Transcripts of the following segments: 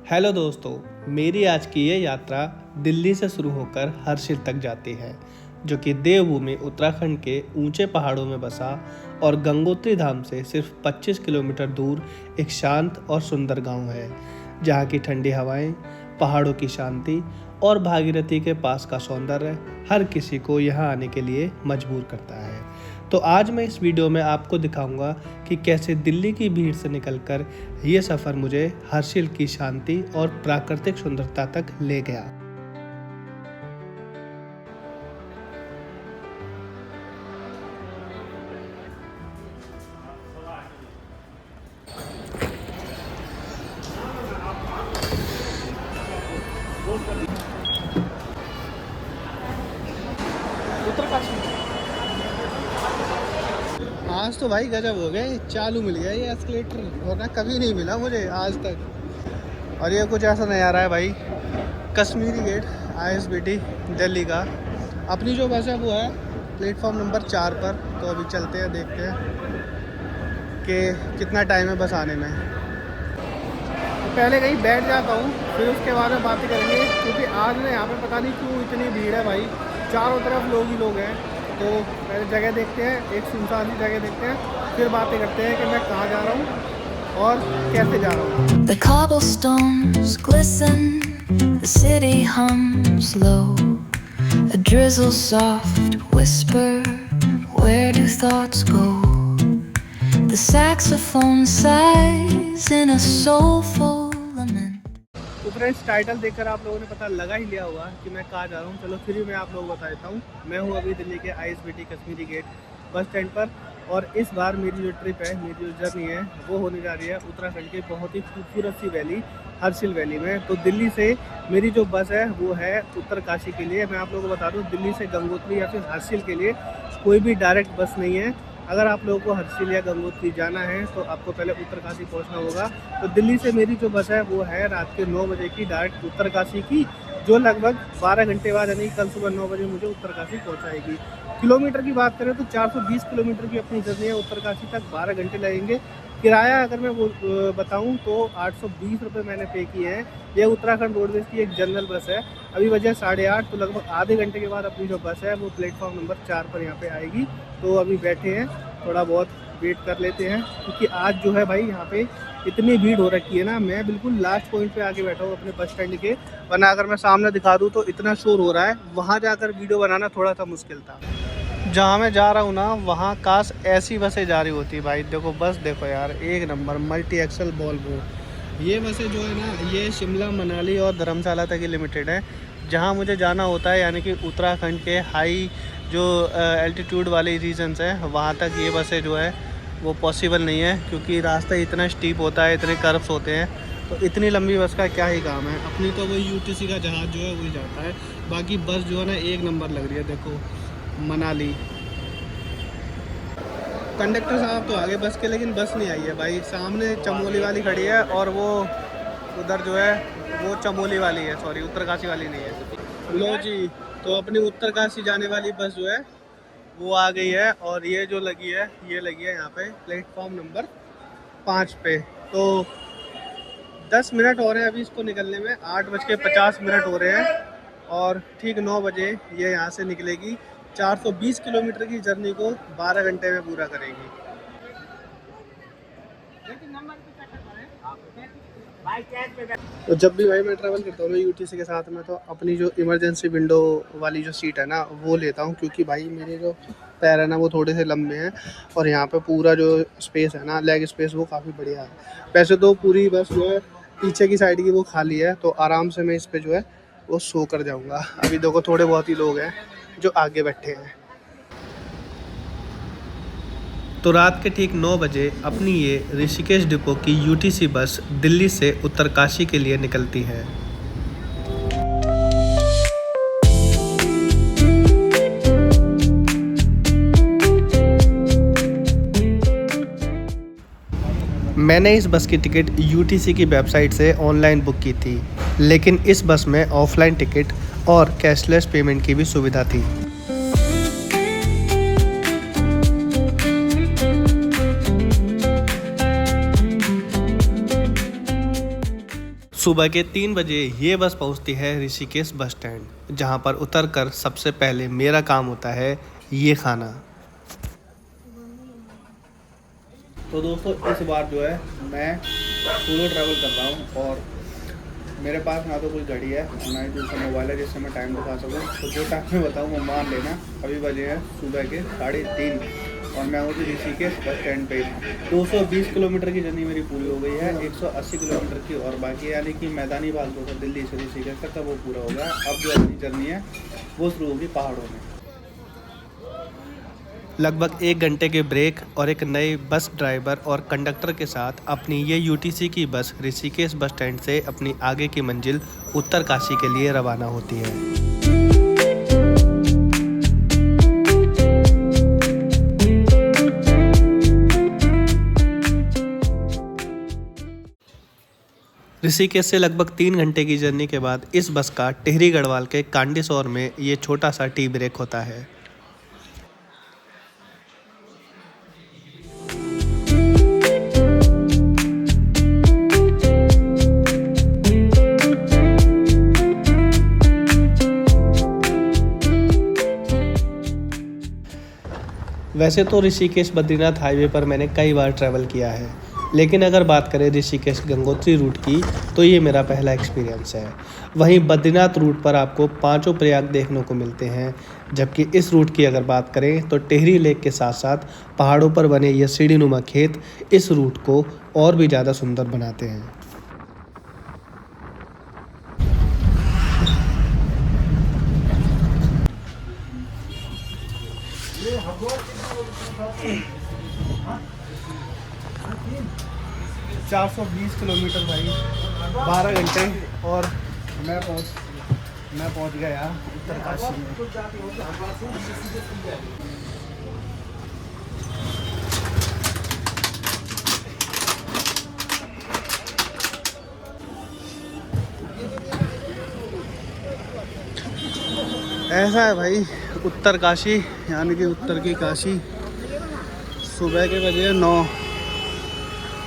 Hello दोस्तों, मेरी आज की ये यात्रा दिल्ली से शुरू होकर हर्षिल तक जाती है, जो कि देवभूमि उत्तराखंड के ऊंचे पहाड़ों में बसा और गंगोत्री धाम से सिर्फ 25 किलोमीटर दूर एक शांत और सुंदर गांव है, जहां की ठंडी हवाएं, पहाड़ों की शांति और भागीरथी के पास का सौंदर्य हर किसी को यहां आने के लिए मजबूर करता है। तो आज मैं इस वीडियो में आपको दिखाऊंगा कि कैसे दिल्ली की भीड़ से निकलकर ये सफ़र मुझे हर्षिल की शांति और प्राकृतिक सुंदरता तक ले गया। आज तो भाई गजब हो गए, चालू मिल गया ये एस्केलेटर, वरना कभी नहीं मिला मुझे आज तक। और ये कुछ ऐसा नज़ारा है भाई, कश्मीरी गेट ISBT दिल्ली का। अपनी जो बस है वो है प्लेटफॉर्म नंबर 4 पर। तो अभी चलते हैं, देखते हैं कि कितना टाइम है बस आने में। तो पहले कहीं बैठ जाता हूँ, फिर उसके बाद में बातें करेंगे, क्योंकि आज ना यहाँ पे पता नहीं क्यों इतनी भीड़ है भाई, चारों तरफ लोग ही लोग हैं। तो पहले जगह देखते हैं, एक सुनसान सी जगह देखते हैं, फिर बातें करते हैं कि मैं कहाँ जा रहा हूँ और कैसे जा रहा हूँ। The cobblestones glisten, the city hums low, a drizzle soft whisper, where do thoughts go? The saxophone sighs in a soulful lament. तो फ्रेंड्स, टाइटल देखकर आप लोगों ने पता लगा ही लिया होगा कि मैं कहाँ जा रहा हूँ। चलो फिर भी मैं आप लोगों को बता देता हूँ। मैं हूँ अभी दिल्ली के ISBT Kashmiri gate bus stand पर, और इस बार मेरी जो ट्रिप है, मेरी जो जर्नी है, वो होने जा रही है उत्तराखंड के बहुत ही खूबसूरत सी वैली हर्षिल वैली में। तो दिल्ली से मेरी जो बस है वो है उत्तरकाशी के लिए। मैं आप लोगों को बता दूँ, दिल्ली से गंगोत्री या फिर हर्षिल के लिए कोई भी डायरेक्ट बस नहीं है। अगर आप लोगों को हर्षिल या गंगोत्री जाना है तो आपको पहले उत्तरकाशी पहुंचना होगा। तो दिल्ली से मेरी जो बस है वो है रात के 9 बजे की डायरेक्ट उत्तरकाशी की, जो लगभग 12 घंटे बाद यानी कल सुबह 9 बजे मुझे उत्तरकाशी पहुंचाएगी। किलोमीटर की बात करें तो 420 किलोमीटर की अपनी जर्नी है उत्तरकाशी तक, 12 घंटे लगेंगे। किराया अगर मैं वो बताऊं तो 820 रुपये मैंने पे किए हैं। ये उत्तराखंड रोडवेज़ की एक जनरल बस है। अभी बजे 8:30, तो लगभग आधे घंटे के बाद अपनी जो बस है वो प्लेटफॉर्म नंबर 4 पर यहाँ पे आएगी। तो अभी बैठे हैं, थोड़ा बहुत वेट कर लेते हैं, क्योंकि आज जो है भाई यहाँ पे इतनी भीड़ हो रखी है ना। मैं बिल्कुल लास्ट पॉइंट पे आके बैठा हूँ अपने बस स्टैंड के, वरना अगर मैं सामने दिखा दूँ तो इतना शोर हो रहा है, वहाँ जाकर वीडियो बनाना थोड़ा सा मुश्किल था। जहाँ मैं जा रहा हूँ ना, वहाँ काश ऐसी बसें जा रही होती भाई। देखो बस, देखो यार, एक नंबर मल्टी एक्सल वॉल्वो। ये बसें जो है ना, ये शिमला, मनाली और धर्मशाला तक ही लिमिटेड है। जहाँ मुझे जाना होता है, यानी कि उत्तराखंड के हाई जो एल्टीट्यूड वाले रीजन्स हैं, वहाँ तक ये बसें जो है वो पॉसिबल नहीं है, क्योंकि रास्ता इतना स्टीप होता है, इतने कर्व्स होते हैं। तो इतनी लंबी बस का क्या ही काम है। अपनी तो वही UTC का जहाज़ जो है वही जाता है। बाकी बस जो है ना एक नंबर लग रही है। देखो मनाली, कंडक्टर साहब तो आगे बस के, लेकिन बस नहीं आई है भाई। सामने चमोली वाली खड़ी है, और वो उधर जो है वो चमोली वाली है, सॉरी उत्तरकाशी वाली नहीं है। लो जी, तो अपनी उत्तरकाशी जाने वाली बस जो है वो आ गई है, और ये जो लगी है, ये लगी है यहाँ पे प्लेटफॉर्म नंबर 5 पे। तो 10 मिनट हो रहे हैं अभी इसको निकलने में, 8:50 हो रहे हैं, और ठीक 9 बजे ये यहाँ से निकलेगी। 420 किलोमीटर की जर्नी को 12 घंटे में पूरा करेगी। तो जब भी भाई मैं ट्रैवल करता हूँ ना UTC के साथ में, तो अपनी जो इमरजेंसी विंडो वाली जो सीट है ना वो लेता हूँ, क्योंकि भाई मेरे जो पैर है ना वो थोड़े से लंबे हैं, और यहाँ पे पूरा जो स्पेस है ना, लेग स्पेस, वो काफ़ी बढ़िया है। वैसे तो पूरी बस जो है पीछे की साइड की वो खाली है, तो आराम से मैं इस पर जो है वो सो कर जाऊँगा। अभी देखो थोड़े बहुत ही लोग हैं जो आगे बैठे हैं। तो रात के ठीक 9 बजे अपनी ये ऋषिकेश डिपो की UTC बस दिल्ली से उत्तरकाशी के लिए निकलती है। मैंने इस बस की टिकट UTC की वेबसाइट से ऑनलाइन बुक की थी, लेकिन इस बस में ऑफलाइन टिकट और कैशलेस पेमेंट की भी सुविधा थी। सुबह के 3 बजे ये बस पहुंचती है ऋषिकेश बस स्टैंड, जहां पर उतरकर सबसे पहले मेरा काम होता है ये खाना। तो दोस्तों इस बार जो है मैं सोलो ट्रैवल कर रहा हूं और मेरे पास ना तो कोई घड़ी है और ना ही दूसरा मोबाइल है जिससे मैं टाइम दिखा सकूं। तो जो टाइम मैं बताऊँ वो मान लेना। अभी बजे हैं सुबह के 3:30 और मैं हूँ ऋषिकेश बस स्टैंड पे। 220 किलोमीटर की जर्नी मेरी पूरी हो गई है, 180 किलोमीटर की और बाकी, यानी कि मैदानी भाग जो है दिल्ली से ऋषिकेश तक का वो पूरा हो गया। अब जो अपनी जर्नी है वो शुरू होगी पहाड़ों में। लगभग 1 घंटे के ब्रेक और एक नए बस ड्राइवर और कंडक्टर के साथ अपनी ये यूटीसी की बस ऋषिकेश बस स्टैंड से अपनी आगे की मंजिल उत्तरकाशी के लिए रवाना होती है। ऋषिकेश से लगभग 3 घंटे की जर्नी के बाद इस बस का टिहरी गढ़वाल के कांडीसौर में ये छोटा सा टी ब्रेक होता है। वैसे तो ऋषिकेश बद्रीनाथ हाईवे पर मैंने कई बार ट्रैवल किया है, लेकिन अगर बात करें ऋषिकेश गंगोत्री रूट की तो ये मेरा पहला एक्सपीरियंस है। वहीं बद्रीनाथ रूट पर आपको 5 प्रयाग देखने को मिलते हैं, जबकि इस रूट की अगर बात करें तो टिहरी लेक के साथ साथ पहाड़ों पर बने ये सीढ़ीनुमा खेत इस रूट को और भी ज़्यादा सुंदर बनाते हैं। चार 420 किलोमीटर भाई, 12 घंटे और मैं पहुंच गया उत्तरकाशी में। ऐसा है भाई उत्तरकाशी, यानी कि उत्तर की काशी। सुबह के बजे 9।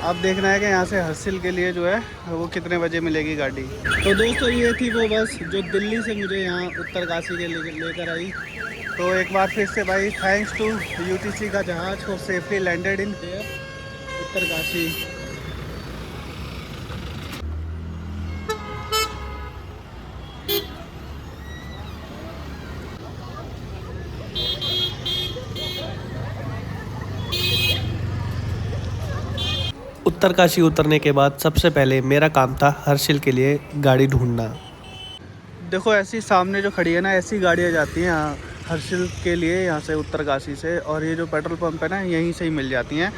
अब देखना है कि यहाँ से हर्सिल के लिए जो है वो कितने बजे मिलेगी गाड़ी। तो दोस्तों ये थी वो बस जो दिल्ली से मुझे यहाँ उत्तरकाशी के लेकर आई। तो एक बार फिर से भाई थैंक्स टू यूटीसी का जहाज for safely landed in Uttarkashi. Uttarkashi उतरने के बाद सबसे पहले मेरा काम था हर्षिल के लिए गाड़ी ढूंढना। देखो ऐसी सामने जो खड़ी है ना, ऐसी गाड़ियाँ जाती हैं यहाँ हर्षिल के लिए, यहाँ से उत्तरकाशी से। और ये जो पेट्रोल पंप है ना, यहीं से ही मिल जाती हैं।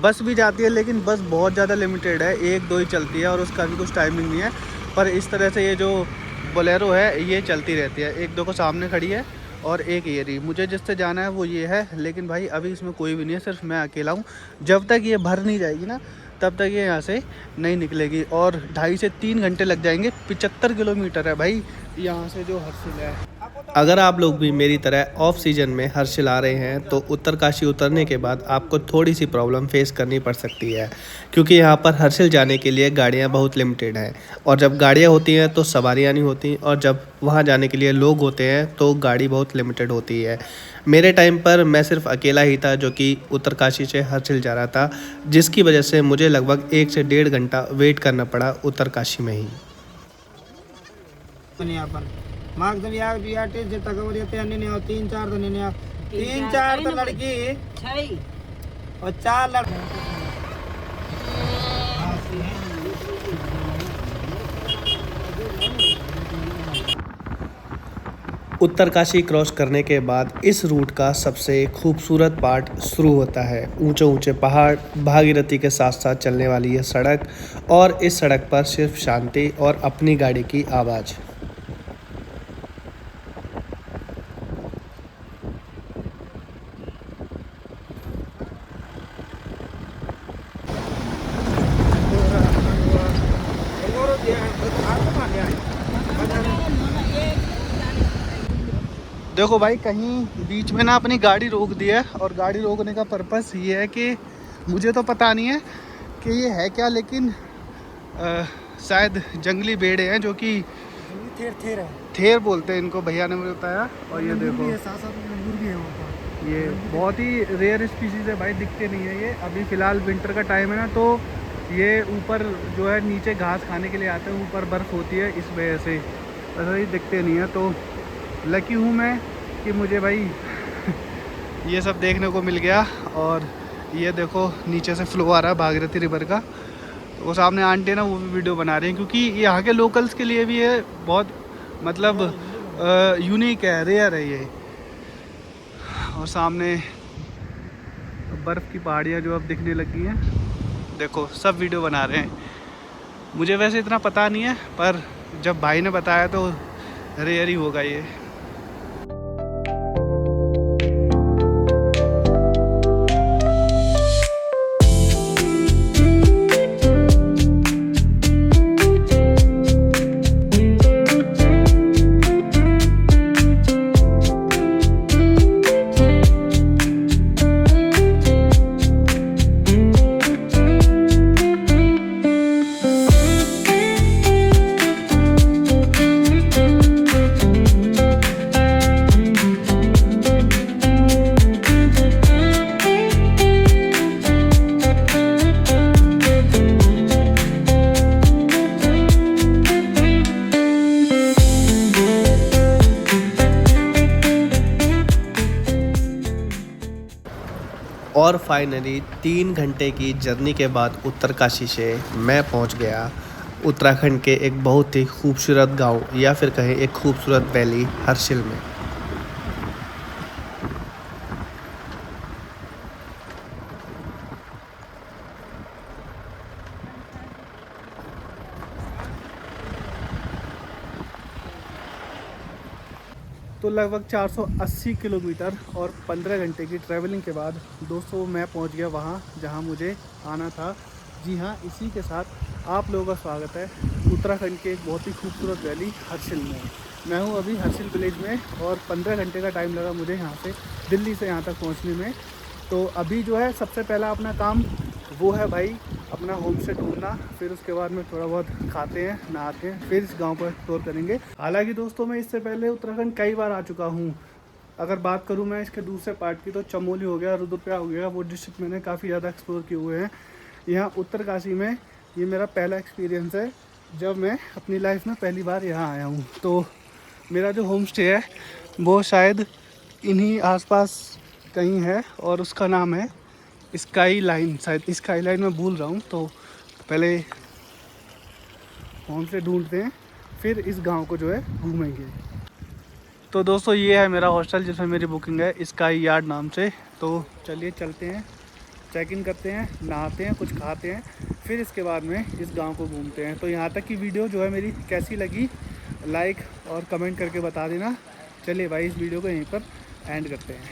बस भी जाती है लेकिन बस बहुत ज़्यादा लिमिटेड है, 1-2 ही चलती है और उसका भी कुछ टाइमिंग नहीं है। पर इस तरह से ये जो बोलेरो है ये चलती रहती है। 1-2 को सामने खड़ी है और एक ये रही। मुझे जिससे जाना है वो ये है, लेकिन भाई अभी इसमें कोई भी नहीं है, सिर्फ मैं अकेला हूँ। जब तक ये भर नहीं जाएगी ना तब तक ये यहाँ से नहीं निकलेगी और 2.5 से 3 घंटे लग जाएंगे। 75 किलोमीटर है भाई यहाँ से जो हर्षिल है। अगर आप लोग भी मेरी तरह ऑफ सीजन में हर्षिल आ रहे हैं तो उत्तरकाशी उतरने के बाद आपको थोड़ी सी प्रॉब्लम फेस करनी पड़ सकती है, क्योंकि यहाँ पर हर्षिल जाने के लिए गाड़ियाँ बहुत लिमिटेड हैं और जब गाड़ियाँ होती हैं तो सवारियाँ नहीं होती, और जब वहाँ जाने के लिए लोग होते हैं तो गाड़ी बहुत लिमिटेड होती है। मेरे टाइम पर मैं सिर्फ अकेला ही था जो कि उत्तरकाशी से हर्षिल जा रहा था, जिसकी वजह से मुझे लगभग 1 से 1.5 घंटा वेट करना पड़ा उत्तरकाशी में ही। मार्ग जब यार बियाटे जे तगवर येते अन्य ने 3-4 तो ने 3-4 तो लड़की 6 और 4 लड़के। उत्तरकाशी क्रॉस करने के बाद इस रूट का सबसे खूबसूरत पार्ट शुरू होता है। ऊंचे ऊंचे पहाड़, भागीरथी के साथ साथ चलने वाली ये सड़क, और इस सड़क पर सिर्फ शांति और अपनी गाड़ी की आवाज़। देखो भाई कहीं बीच में ना अपनी गाड़ी रोक दी है, और गाड़ी रोकने का पर्पस ये है कि मुझे तो पता नहीं है कि ये है क्या, लेकिन शायद जंगली भेड़े हैं, जो कि थेर है, थेर बोलते हैं इनको, भैया ने मुझे बताया। और ये देखो साथ साथ में लंगूर भी है वहाँ पर। ये बहुत ही रेयर स्पीसीज है भाई, दिखते नहीं है ये। अभी फ़िलहाल विंटर का टाइम है ना, तो ये ऊपर जो है नीचे घास खाने के लिए आते हैं, ऊपर बर्फ़ होती है, इस वजह से वैसे ही दिखते नहीं है। तो लकी हूँ मैं कि मुझे भाई ये सब देखने को मिल गया। और ये देखो नीचे से फ्लो आ रहा है भागीरथी रिवर का। तो वो सामने आंटी है ना, वो भी वीडियो बना रही हैं, क्योंकि यहाँ के लोकल्स के लिए भी ये बहुत मतलब यूनिक है, रेयर है ये। और सामने बर्फ़ की पहाड़ियाँ जो अब दिखने लगी हैं, देखो सब वीडियो बना रहे हैं। मुझे वैसे इतना पता नहीं है, पर जब भाई ने बताया तो रेयर ही होगा ये। और फाइनली 3 घंटे की जर्नी के बाद उत्तरकाशी से मैं पहुंच गया उत्तराखंड के एक बहुत ही खूबसूरत गांव, या फिर कहें एक खूबसूरत वैली, हर्षिल में। तो लगभग 480 किलोमीटर और 15 घंटे की ट्रैवलिंग के बाद दोस्तों मैं पहुंच गया वहां जहां मुझे आना था। जी हाँ, इसी के साथ आप लोगों का स्वागत है उत्तराखंड के एक बहुत ही खूबसूरत वैली हर्षिल में। मैं हूं अभी हर्षिल विलेज में और 15 घंटे का टाइम लगा मुझे यहाँ से, दिल्ली से यहाँ तक पहुँचने में। तो अभी जो है सबसे पहला अपना काम वो है भाई अपना होम स्टे ढूंढना, फिर उसके बाद में थोड़ा बहुत खाते हैं, नहाते हैं, फिर इस गांव पर एक्सप्लोर करेंगे। हालांकि दोस्तों मैं इससे पहले उत्तराखंड कई बार आ चुका हूं। अगर बात करूं मैं इसके दूसरे पार्ट की, तो चमोली हो गया, रुद्रप्रयाग हो गया, वो डिस्ट्रिक्ट मैंने काफ़ी ज़्यादा एक्सप्लोर किए हुए हैं। यहाँ उत्तरकाशी में ये मेरा पहला एक्सपीरियंस है, जब मैं अपनी लाइफ में पहली बार यहाँ आया हूँ। तो मेरा जो होम स्टे है वो शायद इन्हीं आसपास कहीं है, और उसका नाम है स्काई लाइन। शायद स्काई लाइन मैं भूल रहा हूँ। तो पहले होम स्टे ढूंढते हैं, फिर इस गांव को जो है घूमेंगे। तो दोस्तों ये है मेरा हॉस्टल जिसमें मेरी बुकिंग है स्काई यार्ड नाम से। तो चलिए चलते हैं, चेक इन करते हैं, नहाते हैं, कुछ खाते हैं, फिर इसके बाद में इस गांव को घूमते हैं। तो यहाँ तक की वीडियो जो है मेरी कैसी लगी, लाइक और कमेंट करके बता देना। चलिए भाई इस वीडियो को यहीं पर एंड करते हैं।